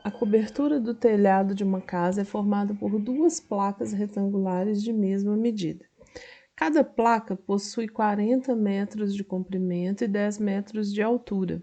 A cobertura do telhado de uma casa é formada por duas placas retangulares de mesma medida. Cada placa possui 40 metros de comprimento e 10 metros de altura.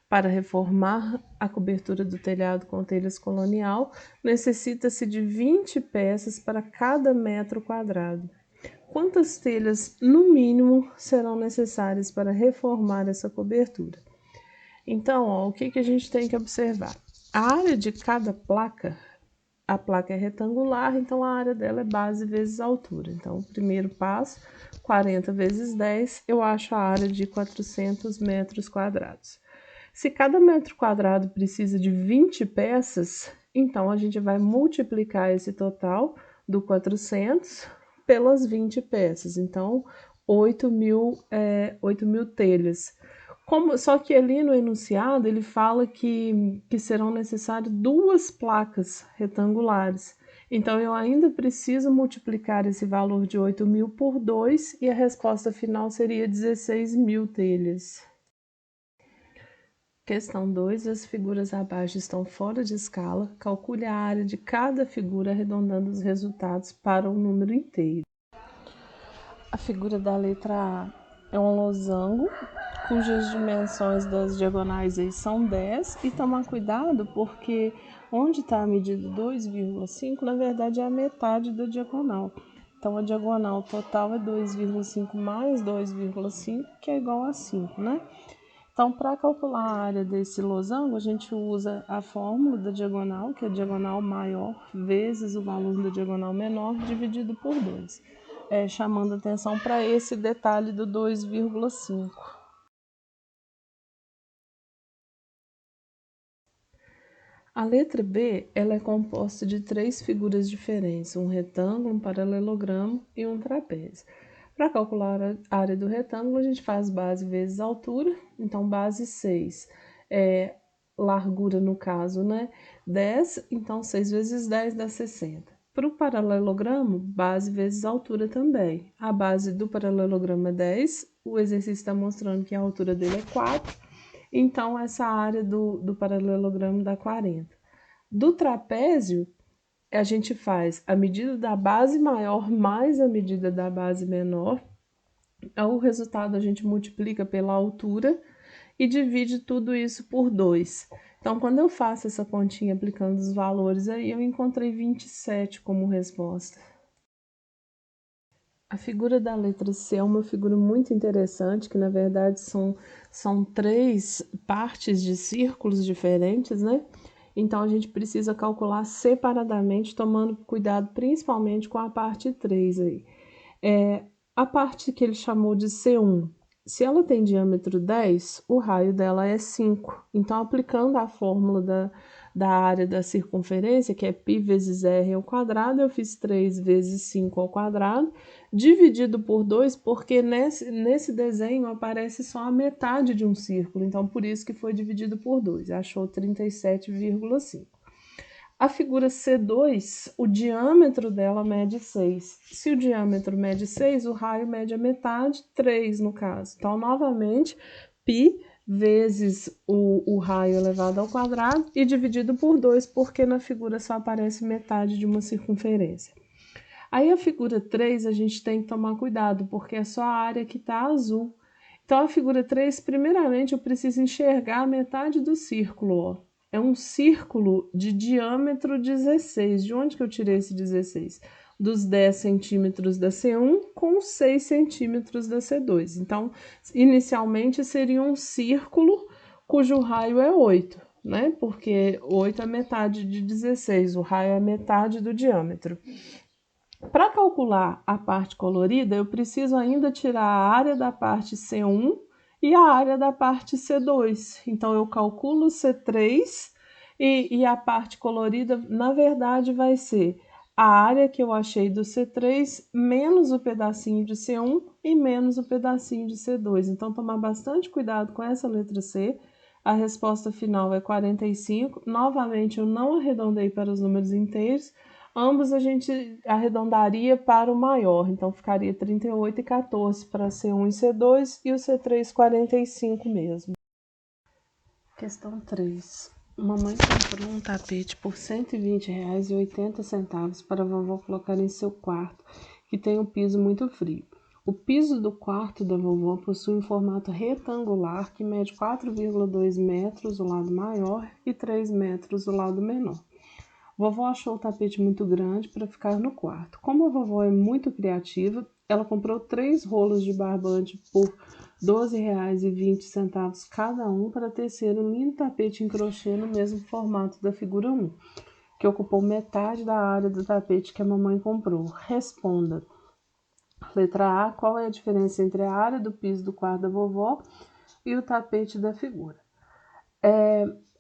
Para reformar a cobertura do telhado com telhas colonial, necessita-se de 20 peças para cada metro quadrado. Quantas telhas, no mínimo, serão necessárias para reformar essa cobertura? Então, o que a gente tem que observar? A área de cada placa, a placa é retangular, então a área dela é base vezes altura. Então, o primeiro passo, 40 vezes 10, eu acho a área de 400 metros quadrados. Se cada metro quadrado precisa de 20 peças, então a gente vai multiplicar esse total do 400 pelas 20 peças. Então, 8.000 telhas. Só que ali no enunciado ele fala que serão necessárias duas placas retangulares. Então, eu ainda preciso multiplicar esse valor de 8.000 por 2 e a resposta final seria 16.000 telhas. Questão 2. As figuras abaixo estão fora de escala. Calcule a área de cada figura arredondando os resultados para um número inteiro. A figura da letra A é um losango, cujas dimensões das diagonais aí são 10. E tomar cuidado porque onde está a medida 2,5, na verdade é a metade da diagonal. Então, a diagonal total é 2,5 mais 2,5, que é igual a 5, né? Então, para calcular a área desse losango, a gente usa a fórmula da diagonal, que é a diagonal maior vezes o valor da diagonal menor, dividido por 2. Chamando atenção para esse detalhe do 2,5. A letra B ela é composta de 3 figuras diferentes, um retângulo, um paralelogramo e um trapézio. Para calcular a área do retângulo, a gente faz base vezes altura, então base 6, largura no caso, né? 10, então 6 vezes 10 dá 60. Para o paralelogramo, base vezes altura também. A base do paralelogramo é 10, o exercício está mostrando que a altura dele é 4, então essa área do paralelogramo dá 40. Do trapézio, a gente faz a medida da base maior mais a medida da base menor. O resultado a gente multiplica pela altura e divide tudo isso por 2. Então, quando eu faço essa continha aplicando os valores aí, eu encontrei 27 como resposta. A figura da letra C é uma figura muito interessante, que na verdade são 3 partes de círculos diferentes, né? Então, a gente precisa calcular separadamente, tomando cuidado principalmente com a parte 3 aí. A parte que ele chamou de C1, se ela tem diâmetro 10, o raio dela é 5. Então, aplicando a fórmula da área da circunferência, que é π vezes r ao quadrado, eu fiz 3 vezes 5 ao quadrado, dividido por 2, porque nesse desenho aparece só a metade de um círculo, então por isso que foi dividido por 2, achou 37,5. A figura C2, o diâmetro dela mede 6. Se o diâmetro mede 6, o raio mede a metade, 3 no caso. Então, novamente, π vezes o raio elevado ao quadrado e dividido por 2, porque na figura só aparece metade de uma circunferência. Aí a figura 3 a gente tem que tomar cuidado, porque é só a área que está azul. Então, a figura 3, primeiramente, eu preciso enxergar a metade do círculo, ó. É um círculo de diâmetro 16. De onde que eu tirei esse 16? Dos 10 centímetros da C1 com 6 centímetros da C2. Então, inicialmente seria um círculo cujo raio é 8, né? Porque 8 é metade de 16, o raio é metade do diâmetro. Para calcular a parte colorida, eu preciso ainda tirar a área da parte C1 e a área da parte C2. Então, eu calculo C3 e a parte colorida, na verdade, vai ser a área que eu achei do C3 menos o pedacinho de C1 e menos o pedacinho de C2. Então, tomar bastante cuidado com essa letra C. A resposta final é 45. Novamente, eu não arredondei para os números inteiros. Ambos a gente arredondaria para o maior, então ficaria 38 e 14 para C1 e C2 e o C3 45 mesmo. Questão 3. Mamãe comprou um tapete por R$ 120,80 para a vovó colocar em seu quarto, que tem um piso muito frio. O piso do quarto da vovó possui um formato retangular que mede 4,2 metros o lado maior e 3 metros o lado menor. Vovó achou o tapete muito grande para ficar no quarto. Como a vovó é muito criativa, ela comprou 3 rolos de barbante por R$ 12,20 cada um para tecer um lindo tapete em crochê no mesmo formato da figura 1, que ocupou metade da área do tapete que a mamãe comprou. Responda. Letra A. Qual é a diferença entre a área do piso do quarto da vovó e o tapete da figura?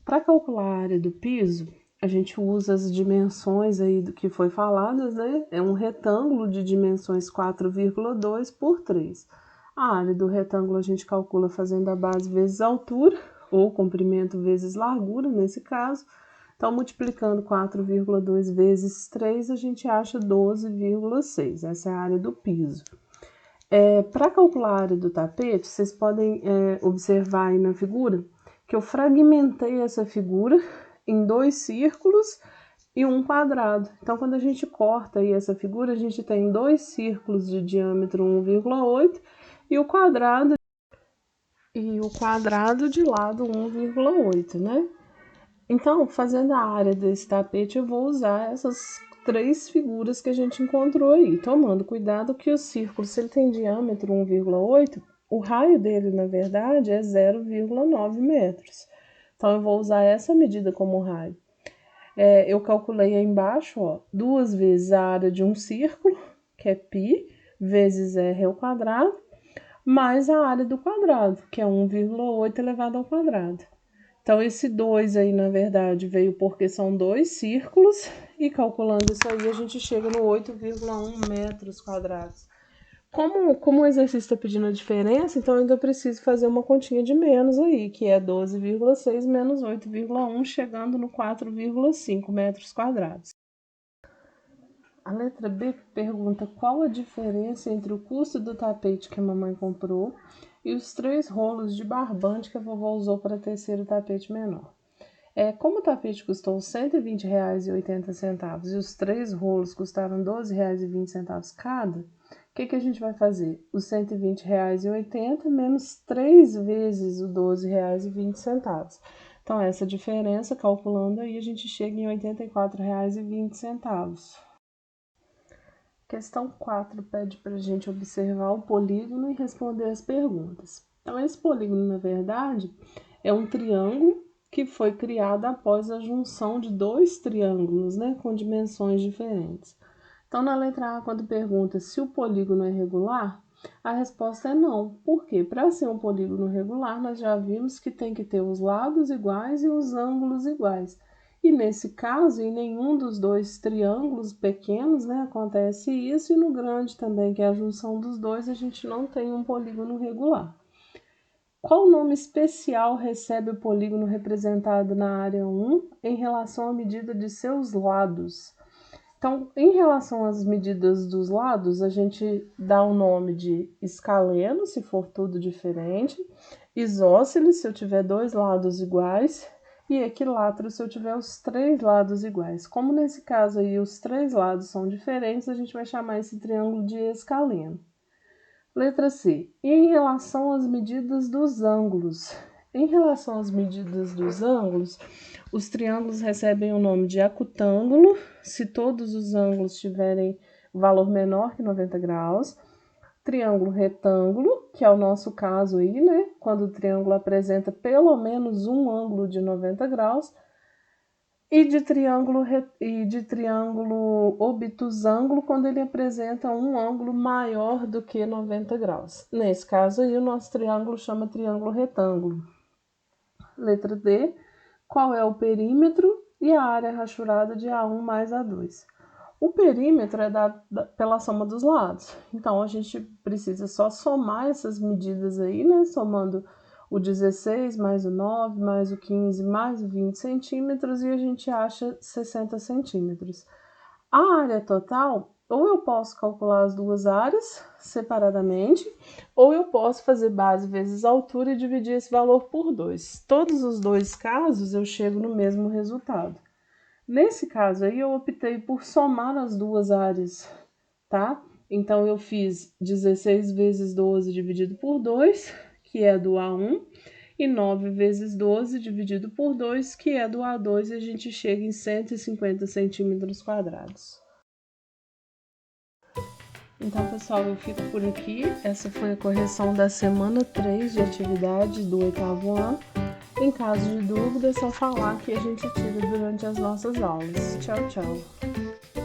Para calcular a área do piso, a gente usa as dimensões aí do que foi faladas, né? É um retângulo de dimensões 4,2 por 3. A área do retângulo a gente calcula fazendo a base vezes a altura, ou comprimento vezes largura, nesse caso. Então, multiplicando 4,2 vezes 3, a gente acha 12,6. Essa é a área do piso. Para calcular a área do tapete, vocês podem observar aí na figura que eu fragmentei essa figura em 2 círculos e um quadrado. Então, quando a gente corta aí essa figura, a gente tem 2 círculos de diâmetro 1,8 e o quadrado de lado 1,8, né? Então, fazendo a área desse tapete, eu vou usar essas 3 figuras que a gente encontrou aí, tomando cuidado que o círculo, se ele tem diâmetro 1,8, o raio dele, na verdade, é 0,9 metros. Então, eu vou usar essa medida como raio. Eu calculei aí embaixo, ó, 2 vezes a área de um círculo, que é π, vezes r ao quadrado, mais a área do quadrado, que é 1,8 elevado ao quadrado. Então, esse 2 aí, na verdade, veio porque são 2 círculos, e calculando isso aí, a gente chega no 8,1 metros quadrados. Como o exercício está pedindo a diferença, então eu ainda preciso fazer uma continha de menos aí, que é 12,6 menos 8,1, chegando no 4,5 metros quadrados. A letra B pergunta qual a diferença entre o custo do tapete que a mamãe comprou e os 3 rolos de barbante que a vovó usou para tecer o tapete menor. Como o tapete custou R$ 120,80 e os 3 rolos custaram R$ 12,20 cada, o que a gente vai fazer? Os R$ 120,80 menos 3 vezes o R$ 12,20. Então, essa diferença, calculando aí, a gente chega em R$ 84,20. Questão 4 pede para a gente observar o polígono e responder as perguntas. Então, esse polígono, na verdade, é um triângulo que foi criado após a junção de 2 triângulos, né, com dimensões diferentes. Então, na letra A, quando pergunta se o polígono é regular, a resposta é não. Por quê? Para ser um polígono regular, nós já vimos que tem que ter os lados iguais e os ângulos iguais. E nesse caso, em nenhum dos 2 triângulos pequenos, né, acontece isso, e no grande também, que é a junção dos 2, a gente não tem um polígono regular. Qual nome especial recebe o polígono representado na área 1 em relação à medida de seus lados? Então, em relação às medidas dos lados, a gente dá o nome de escaleno, se for tudo diferente, isósceles, se eu tiver 2 lados iguais, e equilátero, se eu tiver os 3 lados iguais. Como nesse caso aí os 3 lados são diferentes, a gente vai chamar esse triângulo de escaleno. Letra C. E em relação às medidas dos ângulos? Em relação às medidas dos ângulos, os triângulos recebem o nome de acutângulo, se todos os ângulos tiverem valor menor que 90 graus. Triângulo retângulo, que é o nosso caso aí, né? Quando o triângulo apresenta pelo menos um ângulo de 90 graus. E de triângulo obtusângulo, quando ele apresenta um ângulo maior do que 90 graus. Nesse caso aí, o nosso triângulo chama triângulo retângulo. Letra D. Qual é o perímetro e a área rachurada de A1 mais A2? O perímetro é dado pela soma dos lados. Então, a gente precisa só somar essas medidas aí, né? Somando o 16 mais o 9 mais o 15 mais o 20 centímetros e a gente acha 60 centímetros. A área total ou eu posso calcular as duas áreas separadamente, ou eu posso fazer base vezes altura e dividir esse valor por 2. Todos os dois casos eu chego no mesmo resultado. Nesse caso aí, eu optei por somar as duas áreas, tá? Então, eu fiz 16 vezes 12 dividido por 2, que é do A1, e 9 vezes 12 dividido por 2, que é do A2, e a gente chega em 150 centímetros quadrados. Então, pessoal, eu fico por aqui. Essa foi a correção da semana 3 de atividade do 8º ano. Em caso de dúvida, é só falar que a gente tira durante as nossas aulas. Tchau, tchau!